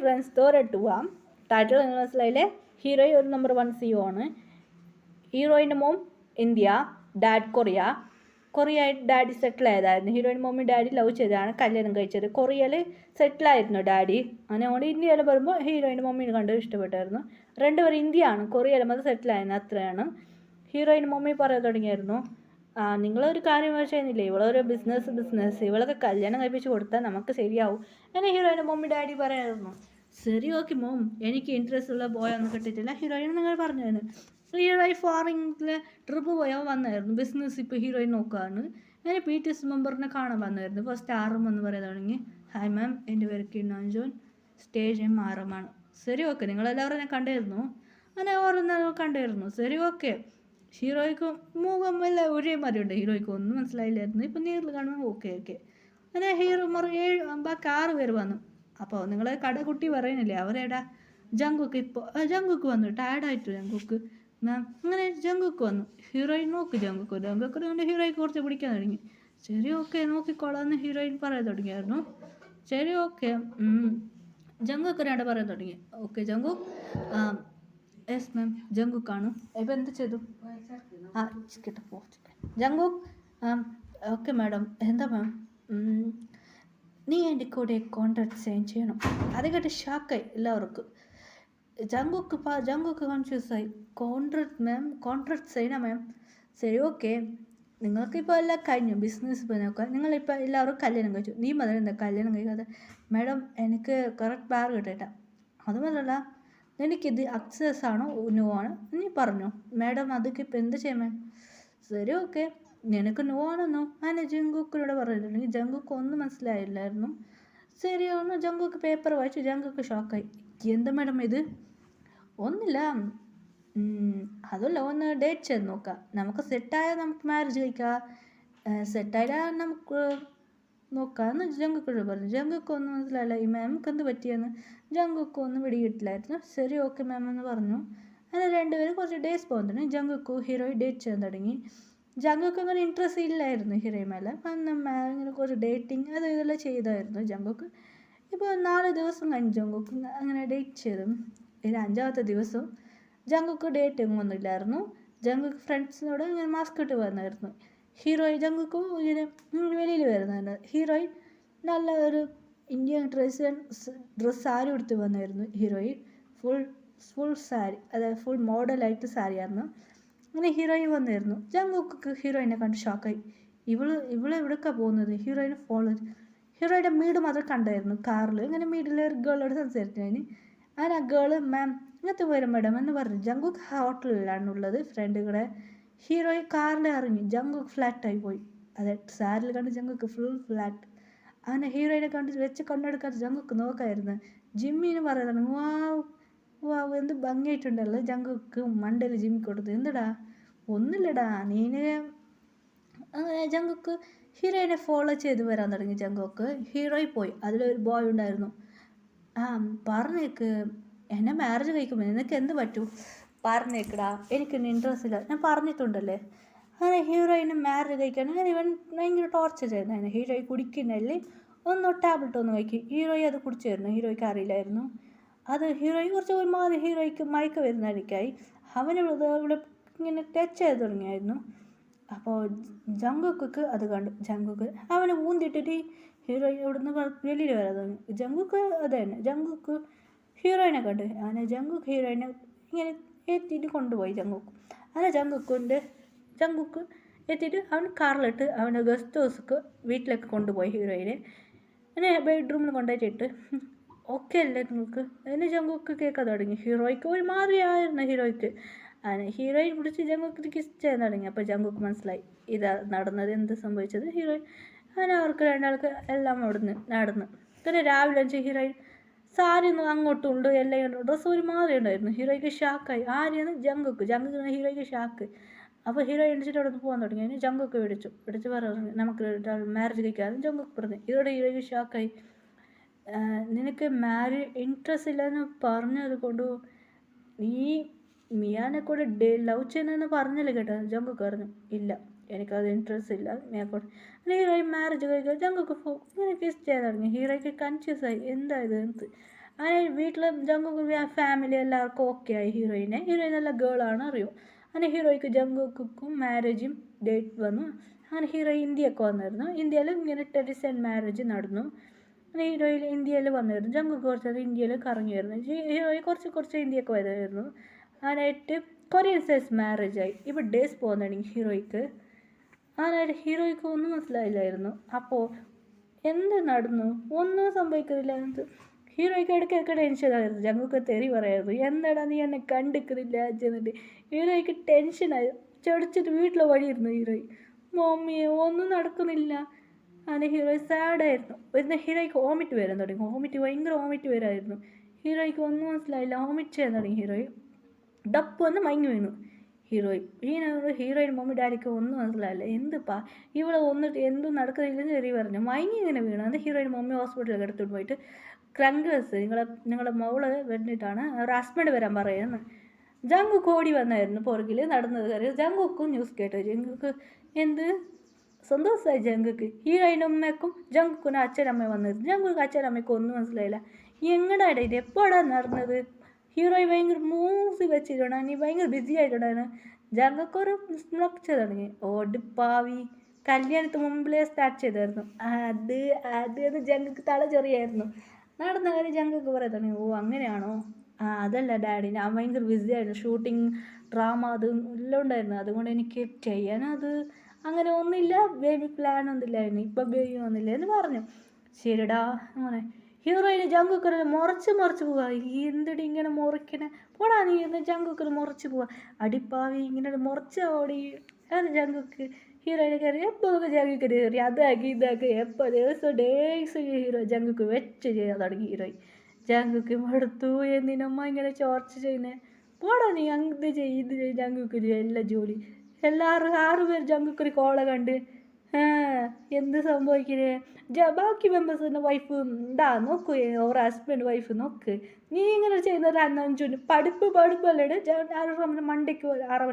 Friends, story പോവാം. Title മനസ്സിലായില്ലേ? Heroine ഒരു നമ്പർ 1 CEO ആണ്. ഹീറോയിൻ്റെ മോം ഇന്ത്യ, ഡാഡ് കൊറിയയായിട്ട് ഡാഡി സെറ്റിൽ ആയതായിരുന്നു. ഹീറോയിൻ മോമി ഡാഡി ലവ് ചെയ്താണ് കല്യാണം കഴിച്ചത്. കൊറിയയിൽ സെറ്റിലായിരുന്നു ഡാഡി. അങ്ങനെ കൊണ്ട് ഇന്ത്യയിൽ വരുമ്പോൾ ഹീറോയിൻ്റെ മമ്മിനെ കണ്ട് ഇഷ്ടപ്പെട്ടായിരുന്നു. രണ്ടുപേരും ഇന്ത്യയാണ്, കൊറിയയിൽ മതി സെറ്റിലായിരുന്നു, അത്രയാണ്. ഹീറോയിൻ മമ്മി പറയാൻ തുടങ്ങിയായിരുന്നു, നിങ്ങളൊരു കാര്യം ചെയ്യുന്നില്ലേ, ഇവളൊരു ബിസിനസ് ഇവളൊക്കെ കല്യാണം കഴിപ്പിച്ച് കൊടുത്താൽ നമുക്ക് ശരിയാവും. അങ്ങനെ ഹീറോയിൻ്റെ മമ്മി ഡാഡി പറയായിരുന്നു. ശരി, ഓക്കെ മോം, എനിക്ക് ഇൻട്രസ്റ്റ് ഉള്ള ബോയൊന്നും കിട്ടിയിട്ടില്ല. ഹീറോയിൻ നിങ്ങൾ പറഞ്ഞായിരുന്നു. ഹീറോയിൻ ഫോറിനിൽ ട്രിപ്പ് പോയാൽ വന്നായിരുന്നു. ബിസിനസ് ഇപ്പോൾ ഹീറോയിൻ നോക്കുകയാണ്. അങ്ങനെ PTS മെമ്പറിനെ കാണാൻ വന്നായിരുന്നു. ഫസ്റ്റ് ആറും എന്ന് പറയാൻ തുടങ്ങി. ഹായ് മാം, എൻ്റെ പേര് കിണ്ണാൻ ജോൺ, സ്റ്റേജ് നെയിം ആറുമാണ്. ശരി, ഓക്കെ, നിങ്ങളെല്ലാവരും ഞാൻ കണ്ടായിരുന്നു. അങ്ങനെ ഓരോന്ന് കണ്ടായിരുന്നു. ശരി, ഓക്കെ. ഹീറോയ്ക്ക് മുഖം എല്ലാം ഒരേ മാതിരിയുണ്ട്. ഹീറോയ്ക്ക് ഒന്നും മനസ്സിലായില്ലായിരുന്നു. ഇപ്പം നേരിൽ കാണുമ്പോൾ ഓക്കെ. അങ്ങനെ ഹീറോ ബാക്കി 6 പേര് വന്നു. അപ്പോൾ നിങ്ങളെ കടകുട്ടി പറയുന്നില്ലേ, അവരേടാ? ജങ്കുക്ക് വന്നു. ടയർഡായിട്ട് ജങ്കുക്ക് മാം. അങ്ങനെ ജങ്കുക്ക് വന്നു. ഹീറോയിൻ നോക്ക് ജങ്കുക്ക് കൊണ്ട് ഹീറോയ്ക്ക് കുറച്ച് പിടിക്കാൻ തുടങ്ങി. ശരി, ഓക്കെ, നോക്കിക്കോളാന്ന് ഹീറോയിൻ പറയാൻ തുടങ്ങിയായിരുന്നു. ശരി, ഓക്കെ. ജങ്കുക്ക് ഒരാണ്ട് പറയാൻ തുടങ്ങി. Okay ജങ്കുക്ക്, yes ma'am, ജങ്കുക്കാണ്. ഇപ്പം എന്ത് ചെയ്തു? ജങ്കുക്ക്, ഓക്കെ മാഡം. എന്താ മാം? നീ എൻ്റെ കൂടെ കോൺട്രാക്ട് സൈൻ ചെയ്യണം. അത് കേട്ട് ഷാക്കായി എല്ലാവർക്കും. ജങ്കുക്ക് കൺഫ്യൂസായി. കോൺട്രാക്ട് സൈനാ മാം? ശരി, ഓക്കെ, നിങ്ങൾക്കിപ്പോൾ എല്ലാം കഴിഞ്ഞു, ബിസിനസ് ഇപ്പോൾ നോക്കാം. നിങ്ങളിപ്പോൾ എല്ലാവരും കല്യാണം കഴിച്ചു. നീ മതി എന്താ കല്യാണം കഴിക്കാതെ? മാഡം, എനിക്ക് കറക്റ്റ് ബാർ കിട്ടേട്ടാ. അതുമല്ല, എനിക്കിത് അക്സസ് ആണോ നോ ആണ് നീ പറഞ്ഞു. മാഡം, അതൊക്കെ ഇപ്പം എന്ത് ചെയ്യാൻ മാം? ശരി, ഓക്കെ, നിനക്ക് നോ ആണെന്നോ? അങ്ങനെ ജങ്കുക്കിനോട് പറഞ്ഞിട്ടുണ്ടെങ്കിൽ ജങ്കുക്ക് ഒന്നും മനസ്സിലായില്ലായിരുന്നു. ശരിയാണോ? ജങ്കുക്ക് പേപ്പർ വായിച്ചു. ജങ്കുക്ക് ഷോക്കായി. എന്താ മാഡം ഇത്? ഒന്നില്ല, അതല്ല, ഒന്ന് ഡേറ്റ് ചെയ്ത് നോക്കാം. നമുക്ക് സെറ്റായാൽ നമുക്ക് മാരേജ് കഴിക്കാം, സെറ്റായാൽ നമുക്ക് നോക്കാമെന്ന് ജങ്കുക്കോട് പറഞ്ഞു. ജങ്കുക്ക് ഒന്നും മനസ്സിലായില്ല. ഈ മാമിക്ക് എന്ത് പറ്റിയെന്ന് ജങ്കുക്ക് ഒന്നും പിടികിട്ടില്ലായിരുന്നു. ശരി, ഓക്കെ മാം എന്ന് പറഞ്ഞു. അങ്ങനെ രണ്ടുപേരും കുറച്ച് ഡേയ്സ് പോകാൻ തുടങ്ങി. ജങ്കുക്ക് ഹീറോയി ഡേറ്റ് ചെയ്യാൻ തുടങ്ങി. ജങ്കുക്ക് അങ്ങനെ ഇൻട്രസ്റ്റ് ഇല്ലായിരുന്നു ഹീറോയി മേലെ. ഇങ്ങനെ കുറച്ച് ഡേറ്റിങ് ഇതെല്ലാം ചെയ്തായിരുന്നു ജങ്കുക്ക്. ഇപ്പോൾ 4 ദിവസം കഴിഞ്ഞ് ജങ്കുക്ക് അങ്ങനെ ഡേറ്റ് ചെയ്തു. ഇനി 5ാമത്തെ ദിവസം ജങ്കുക്ക് ഡേറ്റിംഗ് ഒന്നുമില്ലായിരുന്നു. ജങ്കുക്ക് ഫ്രണ്ട്സിനോട് ഇങ്ങനെ മാസ്ക് ഇട്ട് വന്നായിരുന്നു. ഹീറോയിൻ ജങ്കുക്കും ഇങ്ങനെ വെളിയിൽ വരുന്നുണ്ട്. ഹീറോയിൻ നല്ല ഒരു ഇന്ത്യൻ ഡ്രസ്സ് സാരി എടുത്ത് വന്നായിരുന്നു. ഹീറോയിൻ ഫുൾ സാരി, അതായത് ഫുൾ മോഡലായിട്ട് സാരിയായിരുന്നു. അങ്ങനെ ഹീറോയിൻ വന്നായിരുന്നു. ജങ്കുക്ക് ഹീറോയിനെ കണ്ട് ഷോക്കായി. ഇവളെ എവിടേക്കാണ് പോകുന്നത്? ഹീറോയിനെ ഫോളോ. ഹീറോയുടെ വീട് മാത്രം കണ്ടായിരുന്നു കാറിൽ. ഇങ്ങനെ വീട്ടിലെ ഒരു ഗേളോട് സംസാരിച്ചതിന് അങ്ങനെ ആ ഗേള് മാം ഇങ്ങനത്തെ വരും മാഡം എന്ന് പറഞ്ഞു. ജങ്കുക്ക് ഹോട്ടലിലാണ് ഉള്ളത് ഫ്രണ്ടുകളെ. ഹീറോയിൻ കാറിൽ ഇറങ്ങി. ജങ്കുക്ക് ഫ്ലാറ്റായി പോയി. അതെ, സാരിൽ കണ്ട് ജങ്കുക്ക് ഫുൾ ഫ്ലാറ്റ്. അങ്ങനെ ഹീറോയിനെ കണ്ട് വെച്ച് കണ്ണെടുക്കാത്ത ജങ്കുക്ക് നോക്കായിരുന്നു. ജിമ്മിന് പറയുന്നത് വാവ് എന്ത് ഭംഗിയായിട്ടുണ്ടല്ലോ. ജങ്കുക്ക് മണ്ടയിൽ ജിമ്മി കൊടുത്തു. എന്തടാ? ഒന്നുമില്ലടാ, നീന്. അങ്ങനെ ജങ്കുക്ക് ഹീറോയിനെ ഫോളോ ചെയ്ത് വരാൻ തുടങ്ങി. ജങ്കുക്ക് ഹീറോയിൽ പോയി. അതിലൊരു ബോയ് ഉണ്ടായിരുന്നു. പറഞ്ഞേക്ക്, എന്നെ മാരേജ് കഴിക്കുമ്പോൾ നിനക്ക് എന്ത് പറ്റൂ? പറഞ്ഞേക്കടാ, എനിക്കൊന്നും ഇൻട്രസ്റ്റ് ഇല്ല, ഞാൻ പറഞ്ഞിട്ടുണ്ടല്ലേ. അങ്ങനെ ഹീറോയിനെ മാരേജ് കഴിക്കാൻ അങ്ങനെ ഇവൻ ഭയങ്കര ടോർച്ചർ ചെയ്യുന്നതായിരുന്നു. ഹീറോയി കുടിക്കുന്നതിൽ ടാബ്ലറ്റ് ഒന്ന് കഴിക്കും. ഹീറോയി അത് കുടിച്ചായിരുന്നു. ഹീറോയ്ക്ക് അറിയില്ലായിരുന്നു. അത് ഹീറോയി കുറച്ച് ഒരുമാതിരി ഹീറോയ്ക്ക് മയക്ക വരുന്നതിനൊക്കെയായി. ഇവിടെ ഇങ്ങനെ ടച്ച് ചെയ്ത് തുടങ്ങിയായിരുന്നു. അപ്പോൾ ജങ്കുക്ക് അത് കണ്ടു. ജങ്കുക്ക് അവനെ ഊന്തിയിട്ടിട്ട് ഹീറോയിൻ ഇവിടുന്ന് വെളിയിൽ വരാൻ തുടങ്ങി. ജങ്കുക്ക് അത് തന്നെ. ജങ്കുക്ക് ഹീറോയിനെ കണ്ടു. അങ്ങനെ ജങ്കുക്ക് ഹീറോയിനെ ഇങ്ങനെ എത്തിയിട്ട് കൊണ്ടുപോയി. അങ്ങനെ ജങ്കുക്ക് എത്തിയിട്ട് അവൻ കാറിലിട്ട് അവൻ്റെ ഗസ്റ്റ് ഹൗസിക്ക് വീട്ടിലേക്ക് കൊണ്ടുപോയി ഹീറോയിനെ. അങ്ങനെ ബെഡ്റൂമിൽ കൊണ്ടുപോയിട്ടിട്ട് ഓക്കെ അല്ലേ നിങ്ങൾക്ക് എന്ന് ജങ്കുക്ക് കേൾക്കാൻ തുടങ്ങി. ഹീറോയ്ക്ക് ഒരുമാതിരിയായിരുന്നു ഹീറോയ്ക്ക്. അങ്ങനെ ഹീറോയിൻ പിടിച്ച് ജങ്കുക്ക് കിസ് ചെയ്യാൻ തുടങ്ങി. അപ്പോൾ ജങ്കുക്ക് മനസ്സിലായി ഇതാ നടന്നത്, എന്ത് സംഭവിച്ചത്. ഹീറോയിൻ അങ്ങനെ അവർക്ക് രണ്ടാൾക്ക് എല്ലാം അവിടുന്ന് നടന്നു. പിന്നെ രാവിലെ ഹീറോയിൻ സാരി ഒന്നും അങ്ങോട്ടും ഉണ്ട്, എല്ലാം ഡ്രസ്സ് ഒരുമാതിരി ഉണ്ടായിരുന്നു. ഹീറോയ്ക്ക് ഷാക്കായി. ആരെയാണ്? ജങ്കുക്ക് ഹീറോയ്ക്ക് ഷാക്ക്. അപ്പോൾ ഹീറോയിൻ എണിച്ചിട്ട് അവിടെ നിന്ന് പോകാൻ തുടങ്ങി. അതിന് ജങ്കുക്ക് വിളിച്ച് പറഞ്ഞു നമുക്ക് മാരേജ് കഴിക്കാമെന്ന് ജങ്കുക്ക് പറഞ്ഞു. ഇതോടെ ഹീറോയ്ക്ക് ഷാക്കായി. നിനക്ക് മാരേജ് ഇൻട്രസ്റ്റ് ഇല്ലെന്ന് പറഞ്ഞത് കൊണ്ട് നീ മിയാനെ കൂടെ ലവ് ചെയ്യുന്നതെന്ന് പറഞ്ഞല്ലേ കേട്ടോ? ജങ്കുക്ക് പറഞ്ഞു ഇല്ല, എനിക്കത് ഇൻട്രസ്റ്റ് ഇല്ല. മിയാക്കോട് ഹീറോയിൻ മാരേജ് കഴിക്കാൻ ജങ്കുക്ക് ഇങ്ങനെ കിസ് ചെയ്യാൻ തുടങ്ങി. ഹീറോയ്ക്ക് കൺഫ്യൂസായി. എന്താ ഇത്? അങ്ങനെ വീട്ടിൽ ജങ്കുക്ക് ഫാമിലി എല്ലാവർക്കും ഓക്കെ ആയി ഹീറോയിൻ നല്ല ഗേളാണ് അറിയും. അങ്ങനെ ഹീറോയ്ക്ക് ജങ്കുക്കും മാരേജും ഡേറ്റ് വന്നു. അങ്ങനെ ഹീറോ ഇന്ത്യയൊക്കെ വന്നിരുന്നു. ഇന്ത്യയിൽ ഇങ്ങനെ ടെറിസൺ മാരേജ് നടന്നു. അങ്ങനെ ഹീറോയിൽ ഇന്ത്യയിൽ വന്നിരുന്നു. ജങ്കുക്ക് കുറച്ചത് ഇന്ത്യയിൽ കറങ്ങിയായിരുന്നു. ഹീറോയിൽ കുറച്ച് ഇന്ത്യയൊക്കെ വരുമായിരുന്നു. അങ്ങനെയായിട്ട് കൊറിയൻ സൈസ് മാരേജായി. ഇപ്പോൾ ഡേയ്സ് പോകുന്നതാണ് ഹീറോയ്ക്ക്. അങ്ങനെ ഹീറോയ്ക്ക് ഒന്നും മനസ്സിലായില്ലായിരുന്നു. അപ്പോൾ എന്ത് നടന്നു ഒന്നും സംഭവിക്കുന്നില്ല. എന്ത് ഹീറോയ്ക്ക് ഇടയ്ക്കൊക്കെ ടെൻഷനായിരുന്നു. ജങ്കുക്ക് തെറി പറയായിരുന്നു, എന്താടാ നീ എന്നെ കണ്ടിക്കുന്നില്ല എന്നിട്ട് ഹീറോയ്ക്ക് ടെൻഷനായി. ചെടിച്ചിട്ട് വീട്ടിൽ വഴിയിരുന്നു ഹീറോയി. മമ്മിയെ ഒന്നും നടക്കുന്നില്ല. അങ്ങനെ ഹീറോയി സാഡായിരുന്നു. വരുന്ന ഹീറോയ്ക്ക് വോമിറ്റ് വരാൻ തുടങ്ങി. ഭയങ്കര വോമിറ്റ് വരായിരുന്നു. ഹീറോയ്ക്ക് ഒന്നും മനസ്സിലായില്ല. വോമിറ്റ് ചെയ്യാൻ തുടങ്ങി ഹീറോയി. ഡപ്പ് വന്ന് മയങ്ങി വീണു ഹീറോയി. ഹീറോയിൻ മമ്മി ഡാഡിക്ക് ഒന്നും മനസ്സിലായില്ല. എന്തിപ്പാ ഇവിടെ വന്നിട്ട് എന്തും നടക്കുന്നില്ലെന്ന് ചെറിയ പറഞ്ഞു. മയങ്ങി ഇങ്ങനെ വീണു. അത് ഹീറോയിൻ മമ്മി ഹോസ്പിറ്റലിൽ എടുത്തിട്ട് പോയിട്ട് ക്രങ്കേഴ്സ് നിങ്ങളുടെ മകള് വേണ്ടിയിട്ടാണ് ഒരു ഹസ്ബൻഡ് വരാൻ പറയുന്നത്. ജങ്കുക്ക് ഓടി വന്നായിരുന്നു പുറകിൽ നടന്നത് കാര്യം. ജങ്കുക്കും ന്യൂസ് കേട്ടോ. ജങ്കുക്ക് എന്ത് സന്തോഷമായി ജങ്കുക്ക്. ഹീറോയിൻ്റെ ഉമ്മയ്ക്കും ജങ്കുക്കിന് അച്ഛനമ്മ വന്നിരുന്നു. ജങ്കുക്ക് അച്ഛനമ്മയ്ക്കും ഒന്നും മനസ്സിലായില്ല. എങ്ങടാടാ ഇത് എപ്പോഴാണ് നടന്നത്? ഹീറോയി ഭയങ്കര മൂസി വെച്ചിട്ടുണ്ടാണ്. നീ ഭയങ്കര ബിസി ആയിട്ടുണ്ടായിരുന്നു. ജങ്കുക്കൊരു സ്ലൊക്ച തുടങ്ങി. ഓടിപ്പാവി കല്യാണത്തിന് മുമ്പിലേ സ്റ്റാർട്ട് ചെയ്തായിരുന്നു. അത് ജങ്കുക്ക് തല ചെറിയായിരുന്നു. നടന്ന കാര്യം ജങ്കുക്ക് പറയാൻ തുടങ്ങി. ഓ അങ്ങനെയാണോ? അതല്ല ഡാഡി, ഞാൻ ഭയങ്കര ബിസി ആയിരുന്നു. ഷൂട്ടിങ് ഡ്രാമ അത് എല്ലാം ഉണ്ടായിരുന്നു. അതുകൊണ്ട് എനിക്ക് ചെയ്യാനത് അങ്ങനെ ഒന്നുമില്ല. ബേബി പ്ലാൻ ഒന്നുമില്ലായിരുന്നു. ഇപ്പം ബേബി ഒന്നുമില്ല എന്ന് പറഞ്ഞു. ശരിടാ അങ്ങനെ ഹീറോയിന് ജങ്കുക്കർ മുറച്ച് പോവാ. എന്തിടി ഇങ്ങനെ മുറിക്കണേ? പോടാ നീ എന്ന് ജങ്കുക്കർ മുറച്ച് പോവാ. അടിപ്പാവി ഇങ്ങനെ മുറച്ച് ഓടി അത് ജങ്കുക്ക്. ഹീറോയിനെ കയറി എപ്പോൾ ജങ്കുക്ക് കയറി അതാക്കി ഇതാക്കി എപ്പോൾ ഡേയ്സ് ജങ്കുക്ക് വെച്ച് ചെയ്യാൻ തുടങ്ങി ഹീറോയി. ജങ്കുക്ക് മടുത്തു. എന്തിനമ്മ ഇങ്ങനെ ചോർച്ച ചെയ്യുന്നേ? പോടാ നീ ഇത് ചെയ്ത് ജങ്കുക്ക് എല്ലാ ജോലി. എല്ലാവരും 6 പേർ ജങ്കുക്കൊരു കോള കണ്ട് എന്ത് സംഭവിക്കുന്നേ? ബാക്കി മെമ്പേഴ്സിൻ്റെ വൈഫ് ഉണ്ടാ നോക്കൂ, ഓർ ഹസ്ബൻഡ് വൈഫ് നോക്ക്. നീ ഇങ്ങനെ ചെയ്യുന്നത് 5 പഠിപ്പല്ലേ മണ്ടയ്ക്ക് 6